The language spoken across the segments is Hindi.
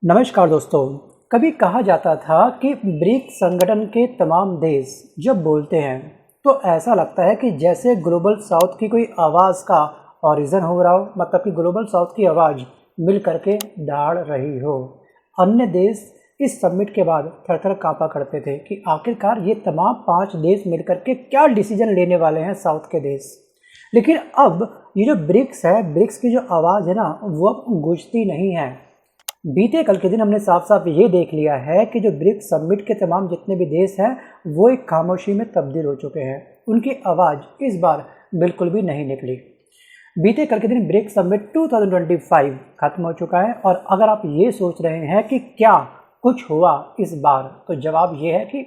नमस्कार दोस्तों। कभी कहा जाता था कि ब्रिक्स संगठन के तमाम देश जब बोलते हैं तो ऐसा लगता है कि जैसे ग्लोबल साउथ की कोई आवाज़ का ओरिजिन हो रहा हो, मतलब कि ग्लोबल साउथ की आवाज़ मिल करके दहाड़ रही हो। अन्य देश इस समिट के बाद थर-थर काँपा करते थे कि आखिरकार ये तमाम 5 देश मिल करके क्या डिसीजन लेने वाले हैं साउथ के देश। लेकिन अब ये जो ब्रिक्स है, ब्रिक्स की जो आवाज़ है ना, वो अब गूंजती नहीं है। बीते कल के दिन हमने साफ साफ ये देख लिया है कि जो ब्रिक्स समिट के तमाम जितने भी देश हैं वो एक खामोशी में तब्दील हो चुके हैं। उनकी आवाज़ इस बार बिल्कुल भी नहीं निकली। बीते कल के दिन ब्रिक्स समिट 2025 खत्म हो चुका है और अगर आप ये सोच रहे हैं कि क्या कुछ हुआ इस बार, तो जवाब ये है कि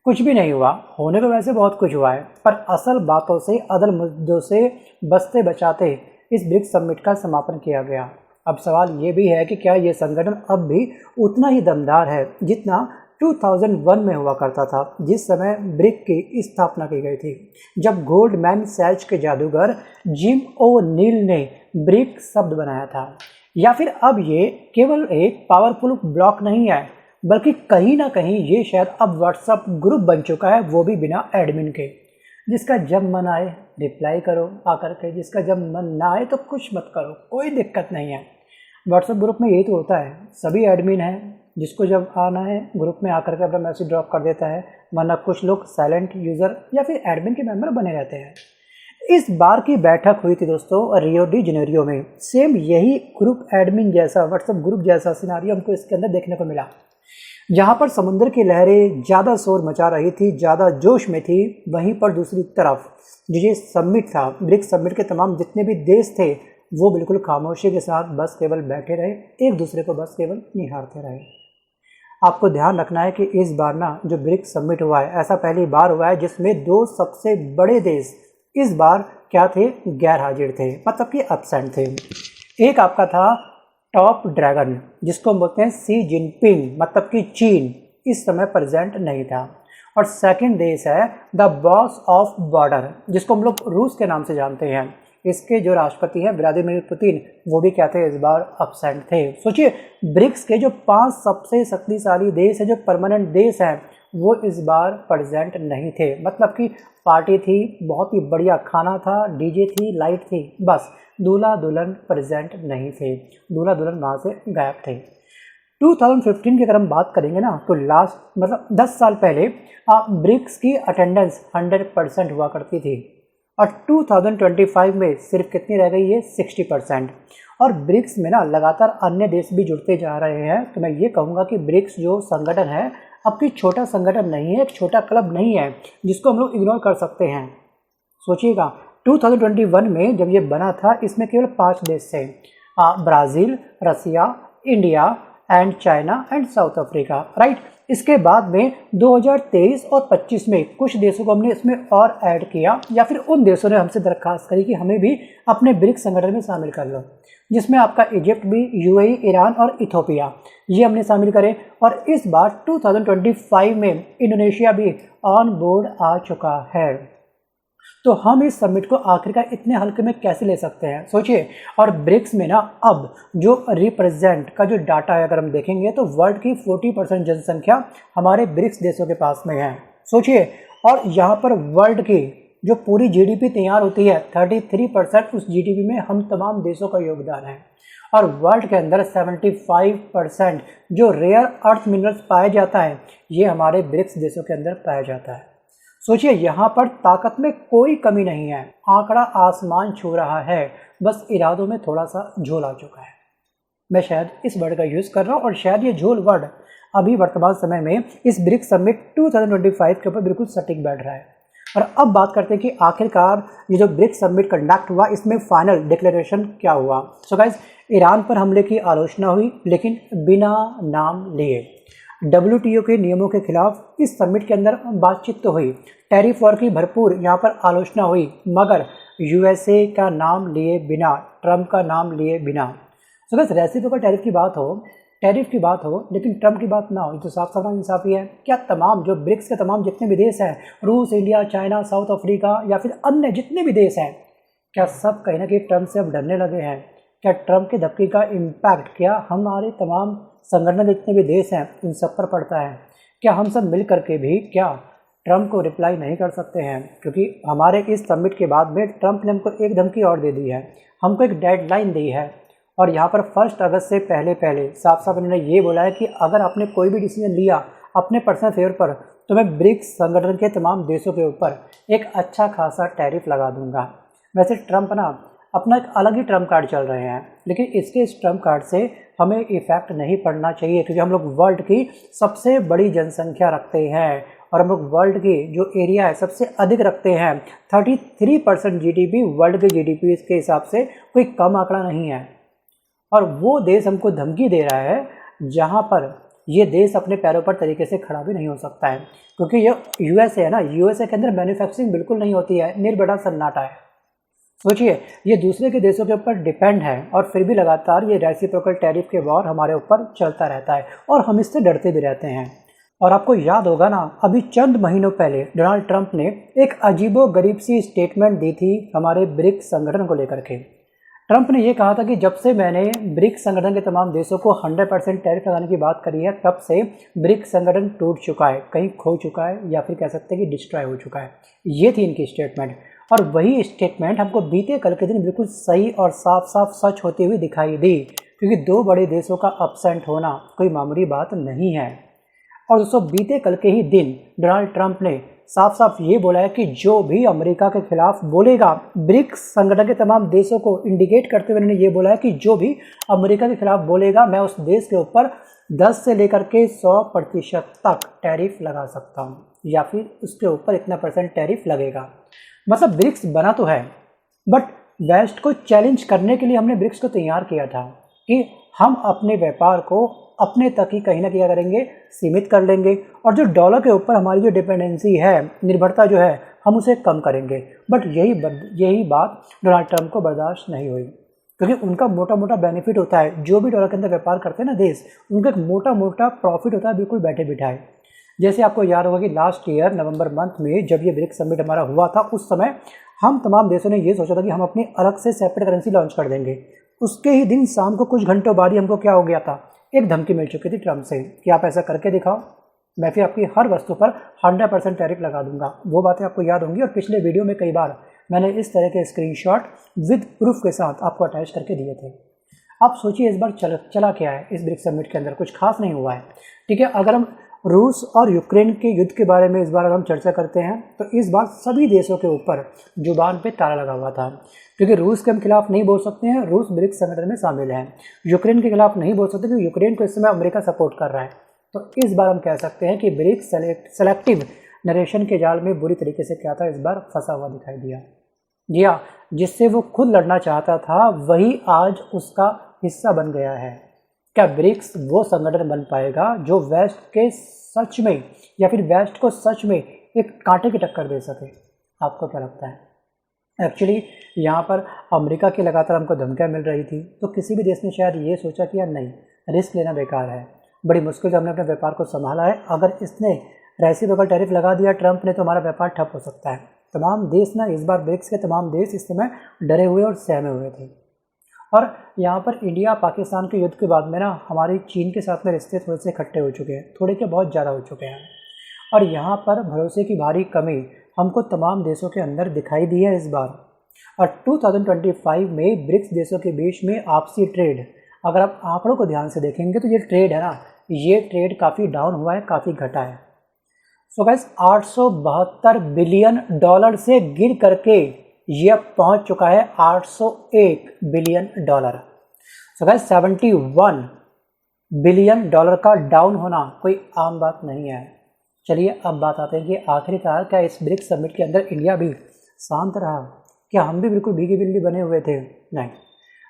कुछ भी नहीं हुआ। होने को वैसे बहुत कुछ हुआ है, पर असल बातों से, अदल मुद्दों से बचते बचाते इस ब्रिक्स समिट का समापन किया गया। अब सवाल ये भी है कि क्या ये संगठन अब भी उतना ही दमदार है जितना 2001 में हुआ करता था, जिस समय ब्रिक की स्थापना की गई थी, जब गोल्डमैन सैच के जादूगर जिम ओ'नील ने ब्रिक शब्द बनाया था। या फिर अब ये केवल एक पावरफुल ब्लॉक नहीं है, बल्कि कहीं ना कहीं ये शायद अब व्हाट्सएप ग्रुप बन चुका है, वो भी बिना एडमिन के। जिसका जब मन आए रिप्लाई करो आकर के, जिसका जब मन ना आए तो कुछ मत करो, कोई दिक्कत नहीं है। व्हाट्सएप ग्रुप में यही तो होता है, सभी एडमिन हैं, जिसको जब आना है ग्रुप में आकर के अपना मैसेज ड्रॉप कर देता है, वरना कुछ लोग साइलेंट यूज़र या फिर एडमिन के मेंबर बने रहते हैं। इस बार की बैठक हुई थी दोस्तों रियो डी जेनेरियो में। सेम यही ग्रुप एडमिन जैसा, व्हाट्सएप ग्रुप जैसा सिनारियो हमको इसके अंदर देखने को मिला, जहाँ पर समुद्र की लहरें ज़्यादा शोर मचा रही थी, ज़्यादा जोश में थी। वहीं पर दूसरी तरफ जो ये समिट था, ब्रिक्स समिट के तमाम जितने भी देश थे, वो बिल्कुल खामोशी के साथ बस केवल बैठे रहे, एक दूसरे को बस केवल निहारते रहे। आपको ध्यान रखना है कि इस बार ना जो ब्रिक्स समिट हुआ है, ऐसा पहली बार हुआ है जिसमें 2 सबसे बड़े देश इस बार क्या थे, गैर हाजिर थे, मतलब कि एब्सेंट थे। एक आपका था टॉप ड्रैगन, जिसको हम बोलते हैं शी जिनपिंग, मतलब कि चीन इस समय प्रेजेंट नहीं था। और सेकंड देश है द बॉस ऑफ बॉर्डर, जिसको हम लोग रूस के नाम से जानते हैं। इसके जो राष्ट्रपति हैं व्लादिमीर पुतिन, वो भी क्या थे, इस बार एब्सेंट थे। सोचिए, ब्रिक्स के जो 5 सबसे शक्तिशाली देश है, जो परमानेंट देश हैं, वो इस बार प्रेजेंट नहीं थे। मतलब कि पार्टी थी, बहुत ही बढ़िया खाना था, डीजे थी, लाइट थी, बस दूल्हा दुल्हन प्रेजेंट नहीं थे, दूल्हा दुल्हन वहाँ से गायब थे। 2015 की अगर हम बात करेंगे ना, तो लास्ट मतलब 10 साल पहले ब्रिक्स की अटेंडेंस 100% हुआ करती थी, और 2025 में सिर्फ कितनी रह गई है, 60%। और ब्रिक्स में ना लगातार अन्य देश भी जुड़ते जा रहे हैं। तो मैं ये कहूँगा कि ब्रिक्स जो संगठन है अब कोई छोटा संगठन नहीं है, एक छोटा क्लब नहीं है जिसको हम लोग इग्नोर कर सकते हैं। सोचिएगा, 2021 में जब ये बना था, इसमें केवल 5 देश थे, Brazil, Russia, India and China and South Africa, right. इसके बाद में 2023 और 25 में कुछ देशों को हमने इसमें और ऐड किया, या फिर उन देशों ने हमसे दरख्वास्त करी कि हमें भी अपने ब्रिक्स संगठन में शामिल कर लो, जिसमें आपका इजिप्ट भी, यूएई, ईरान और इथोपिया, ये हमने शामिल करे। और इस बार 2025 में इंडोनेशिया भी ऑन बोर्ड आ चुका है। तो हम इस समिट को आखिरकार इतने हल्के में कैसे ले सकते हैं, सोचिए। और ब्रिक्स में ना अब जो रिप्रेजेंट का जो डाटा है, अगर हम देखेंगे तो वर्ल्ड की 40% जनसंख्या हमारे ब्रिक्स देशों के पास में है, सोचिए। और यहाँ पर वर्ल्ड की जो पूरी जीडीपी तैयार होती है, 33% उस जीडीपी में हम तमाम देशों का योगदान है। और वर्ल्ड के अंदर 75% जो रेयर अर्थ मिनरल्स पाया जाता है, ये हमारे ब्रिक्स देशों के अंदर पाया जाता है। सोचिए, यहाँ पर ताकत में कोई कमी नहीं है, आंकड़ा आसमान छू रहा है, बस इरादों में थोड़ा सा झोल आ चुका है। मैं शायद इस वर्ड का यूज़ कर रहा हूँ, और शायद ये झोल वर्ड अभी वर्तमान समय में इस ब्रिक्स समिट 2025 के ऊपर बिल्कुल सटीक बैठ रहा है। और अब बात करते हैं कि आखिरकार ये जो ब्रिक्स समिट कंडक्ट हुआ, इसमें फाइनल डिक्लेरेशन क्या हुआ। सो गाइस, ईरान पर हमले की आलोचना हुई, लेकिन बिना नाम लिए। WTO के नियमों के खिलाफ इस समिट के अंदर बातचीत तो हुई, टैरिफ वॉर की भरपूर यहाँ पर आलोचना हुई, मगर USA का नाम लिए बिना, ट्रंप का नाम लिए बिना। तो बस रेसिपी पर टैरिफ की बात हो, लेकिन ट्रंप की बात ना हो, तो साफ साफ इंसाफी है। क्या तमाम जो ब्रिक्स के तमाम जितने भी देश हैं, रूस, इंडिया, चाइना, साउथ अफ्रीका या फिर अन्य जितने भी देश हैं, क्या सब कहीं ना कहीं ट्रंप से अब डरने लगे हैं? क्या ट्रंप की धमकी का इम्पैक्ट क्या हमारे तमाम संगठन जितने भी देश हैं उन सब पर पड़ता है? क्या हम सब मिल करके भी क्या ट्रंप को रिप्लाई नहीं कर सकते हैं? क्योंकि हमारे इस समिट के बाद में ट्रंप ने हमको एक धमकी और दे दी है, हमको एक डेडलाइन दी है, और यहाँ पर 1 अगस्त से पहले साफ साफ उन्होंने ये बोला है कि अगर आपने कोई भी डिसीजन लिया अपने पर्सनल फेवर पर तो मैं ब्रिक्स संगठन के तमाम देशों के ऊपर एक अच्छा खासा टैरिफ लगा दूंगा। वैसे ट्रंप ना अपना एक अलग ही ट्रम्प कार्ड चल रहे हैं, लेकिन इसके इस ट्रम्प कार्ड से हमें इफ़ेक्ट नहीं पड़ना चाहिए, क्योंकि हम लोग वर्ल्ड की सबसे बड़ी जनसंख्या रखते हैं और हम लोग वर्ल्ड की जो एरिया है सबसे अधिक रखते हैं। 33% जीडीपी वर्ल्ड के जीडीपी के हिसाब से कोई कम आंकड़ा नहीं है। और वो देश हमको धमकी दे रहा है जहाँ पर ये देश अपने पैरों पर तरीके से खड़ा भी नहीं हो सकता है, क्योंकि ये यूएसए है ना, यूएसए के अंदर मैन्युफैक्चरिंग बिल्कुल नहीं होती है, निर्बड़ा सन्नाटा है। सोचिए, ये दूसरे के देशों के ऊपर डिपेंड है और फिर भी लगातार ये रेसिप्रोकल टैरिफ के वॉर हमारे ऊपर चलता रहता है और हम इससे डरते भी रहते हैं। और आपको याद होगा ना, अभी चंद महीनों पहले डोनाल्ड ट्रंप ने एक अजीबोगरीब सी स्टेटमेंट दी थी हमारे ब्रिक्स संगठन को लेकर के। ट्रंप ने ये कहा था कि जब से मैंने ब्रिक्स संगठन के तमाम देशों को 100% टैरिफ लगाने की बात करी है, तब से ब्रिक्स संगठन टूट चुका है, कहीं खो चुका है, या फिर कह सकते हैं कि डिस्ट्रॉय हो चुका है। ये थी इनकी स्टेटमेंट, और वही स्टेटमेंट हमको बीते कल के दिन बिल्कुल सही और साफ साफ सच होती हुई दिखाई दी, क्योंकि दो बड़े देशों का अपसेंट होना कोई मामूली बात नहीं है। और दोस्तों, बीते कल के ही दिन डोनाल्ड ट्रंप ने साफ साफ ये बोला है कि जो भी अमेरिका के खिलाफ बोलेगा, ब्रिक्स संगठन के तमाम देशों को इंडिकेट करते हुए उन्होंने ये बोला है कि जो भी अमेरिका के खिलाफ बोलेगा, मैं उस देश के ऊपर 10 से लेकर के 100% तक टैरिफ लगा सकता हूँ, या फिर उसके ऊपर इतना % टैरिफ लगेगा। मतलब ब्रिक्स बना तो है, बट वेस्ट को चैलेंज करने के लिए हमने ब्रिक्स को तैयार किया था कि हम अपने व्यापार को अपने तक ही कहीं ना क्या करेंगे, सीमित कर लेंगे, और जो डॉलर के ऊपर हमारी जो डिपेंडेंसी है, निर्भरता जो है, हम उसे कम करेंगे। बट यही बात डोनाल्ड ट्रंप को बर्दाश्त नहीं हुई, क्योंकि उनका मोटा मोटा बेनिफिट होता है। जो भी डॉलर के अंदर व्यापार करते हैं ना देश, उनका एक मोटा मोटा प्रॉफिट होता है बिल्कुल बैठे बिठाए। जैसे आपको याद होगा कि लास्ट ईयर नवंबर मंथ में जब ये ब्रिक्स समिट हमारा हुआ था, उस समय हम तमाम देशों ने ये सोचा था कि हम अपनी अलग से सेपरेट करेंसी लॉन्च कर देंगे। उसके ही दिन शाम को कुछ घंटों बाद ही हमको क्या हो गया था, एक धमकी मिल चुकी थी ट्रंप से कि आप ऐसा करके दिखाओ, मैं फिर आपकी हर वस्तु पर 100% टैरिफ लगा दूंगा। वो बातें आपको याद होंगी, और पिछले वीडियो में कई बार मैंने इस तरह के स्क्रीनशॉट विद प्रूफ के साथ आपको अटैच करके दिए थे। आप सोचिए इस बार चला क्या है इस ब्रिक्स समिट के अंदर, कुछ खास नहीं हुआ है। ठीक है, अगर हम रूस और यूक्रेन के युद्ध के बारे में इस बार अगर हम चर्चा करते हैं, तो इस बार सभी देशों के ऊपर जुबान पे ताला लगा हुआ था, क्योंकि रूस के हम खिलाफ नहीं बोल सकते हैं, रूस ब्रिक्स संगठन में शामिल है। यूक्रेन के खिलाफ नहीं बोल सकते क्योंकि यूक्रेन को इस समय अमेरिका सपोर्ट कर रहा है। तो इस बार हम कह सकते हैं कि ब्रिक्स सेलेक्टिव नरेशन के जाल में बुरी तरीके से क्या था, इस बार फंसा हुआ दिखाई दिया। जी हाँ, जिससे वो खुद लड़ना चाहता था वही आज उसका हिस्सा बन गया है। क्या ब्रिक्स वो संगठन बन पाएगा जो वेस्ट के सच में, या फिर वेस्ट को सच में एक कांटे की टक्कर दे सके? आपको क्या लगता है? एक्चुअली यहाँ पर अमेरिका की लगातार हमको धमकियाँ मिल रही थी, तो किसी भी देश ने शायद ये सोचा कि यार नहीं, रिस्क लेना बेकार है, बड़ी मुश्किल से हमने अपने व्यापार को संभाला है, अगर इसने रेसिप्रोकल टैरिफ लगा दिया ट्रंप ने, तो हमारा व्यापार ठप हो सकता है। तमाम देश ना, इस बार ब्रिक्स के तमाम देश इस समय डरे हुए और सहमे हुए थे। और यहाँ पर इंडिया पाकिस्तान के युद्ध के बाद में ना हमारी चीन के साथ में रिश्ते थोड़े से इकट्ठे हो चुके हैं, थोड़े के बहुत ज़्यादा हो चुके हैं, और यहाँ पर भरोसे की भारी कमी हमको तमाम देशों के अंदर दिखाई दी है इस बार। और 2025 में ब्रिक्स देशों के बीच में आपसी ट्रेड, अगर आप आंकड़ों को ध्यान से देखेंगे तो ये ट्रेड है ना, ये ट्रेड काफ़ी डाउन हुआ है, काफ़ी घटा है। सो गाइस, 872 बिलियन डॉलर से गिर करके ये पहुंच चुका है 801 billion dollar. So guys, 71 billion dollar का डाउन होना कोई आम बात नहीं है। चलिए अब बात आते हैं कि आखिरकार क्या इस ब्रिक्स समिट के अंदर इंडिया भी शांत रहा? क्या हम भी बिल्कुल भीगी बिल्ली बने हुए थे? नहीं।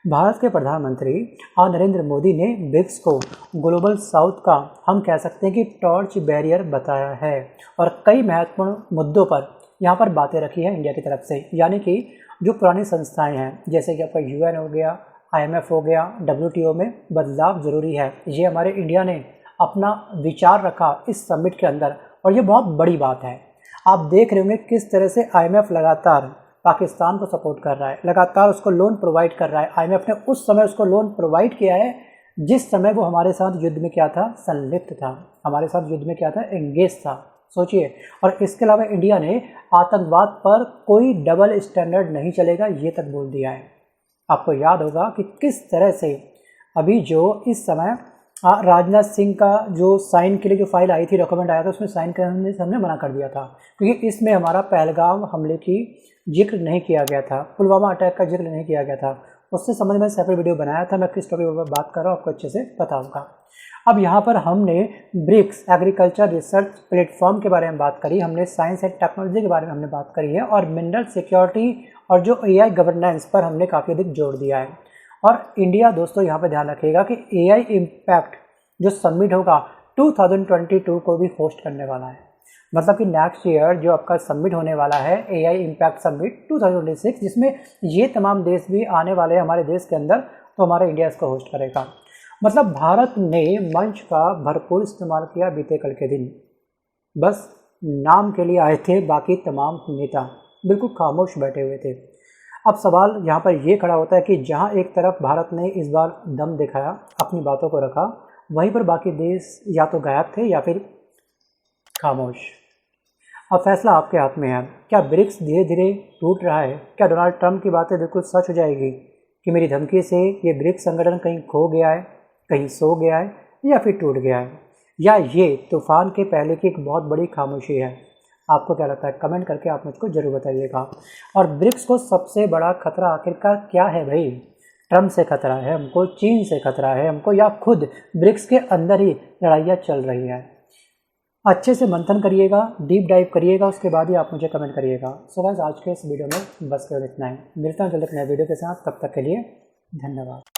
भारत के प्रधानमंत्री नरेंद्र मोदी ने ब्रिक्स को ग्लोबल साउथ का, हम कह सकते हैं कि टॉर्च बैरियर बताया है, और कई महत्वपूर्ण मुद्दों पर यहाँ पर बातें रखी है इंडिया की तरफ से। यानी कि जो पुरानी संस्थाएं हैं, जैसे कि आपका UN हो गया, IMF हो गया, WTO में बदलाव ज़रूरी है, ये हमारे इंडिया ने अपना विचार रखा इस समिट के अंदर, और ये बहुत बड़ी बात है। आप देख रहे होंगे किस तरह से IMF लगातार पाकिस्तान को सपोर्ट कर रहा है, लगातार उसको लोन प्रोवाइड कर रहा है। IMF ने उस समय उसको लोन प्रोवाइड किया है जिस समय वो हमारे साथ युद्ध में क्या था, संलिप्त था, हमारे साथ युद्ध में क्या था, एंगेज था। सोचिए। और इसके अलावा इंडिया ने आतंकवाद पर कोई डबल स्टैंडर्ड नहीं चलेगा ये तक बोल दिया है। आपको याद होगा कि किस तरह से अभी जो इस समय राजनाथ सिंह का जो साइन के लिए जो फाइल आई थी, डॉक्यूमेंट आया था, उसमें साइन करने से हमने मना कर दिया था क्योंकि इसमें हमारा पहलगाम हमले की जिक्र नहीं किया गया था, पुलवामा अटैक का जिक्र नहीं किया गया था। उससे संबंध में सेपरेट वीडियो बनाया था, मैं किस टॉपिक पर बात कर रहा हूँ आपको अच्छे से पता होगा। अब यहाँ पर हमने ब्रिक्स एग्रीकल्चर रिसर्च प्लेटफॉर्म के बारे में बात करी, हमने साइंस एंड टेक्नोलॉजी के बारे में हमने बात करी है, और मिनरल सिक्योरिटी और जो AI गवर्नेंस पर हमने काफ़ी अधिक जोर दिया है। और इंडिया दोस्तों यहाँ पे ध्यान रखिएगा कि AI इम्पैक्ट जो समिट होगा 2022 को भी होस्ट करने वाला है। मतलब कि नेक्स्ट ईयर जो आपका समिट होने वाला है AI इम्पैक्ट समिट 2026, जिसमें ये तमाम देश भी आने वाले हैं हमारे देश के अंदर, तो हमारा इंडिया इसको होस्ट करेगा। मतलब भारत ने मंच का भरपूर इस्तेमाल किया बीते कल के दिन। बस नाम के लिए आए थे, बाकी तमाम नेता बिल्कुल खामोश बैठे हुए थे। अब सवाल यहाँ पर ये खड़ा होता है कि जहाँ एक तरफ भारत ने इस बार दम दिखाया, अपनी बातों को रखा, वहीं पर बाकी देश या तो गायब थे या फिर खामोश। अब फैसला आपके हाथ में है। क्या ब्रिक्स धीरे धीरे टूट रहा है? क्या डोनाल्ड ट्रंप की बातें बिल्कुल सच हो जाएगी कि मेरी धमकी से ये ब्रिक्स संगठन कहीं खो गया है, कहीं सो गया है, या फिर टूट गया है, या ये तूफान के पहले की एक बहुत बड़ी खामोशी है? आपको क्या लगता है? कमेंट करके आप मुझको जरूर बताइएगा। और ब्रिक्स को सबसे बड़ा खतरा आखिरकार क्या है भाई? ट्रंप से खतरा है हमको, चीन से खतरा है हमको, या खुद ब्रिक्स के अंदर ही लड़ाइयाँ चल रही हैं? अच्छे से मंथन करिएगा, डीप डाइव करिएगा, उसके बाद ही आप मुझे कमेंट करिएगा। सो गाइस, आज के इस वीडियो में बस केवल इतना है। मिलता हूँ जल्द एक नए वीडियो के साथ, तब तक के लिए धन्यवाद।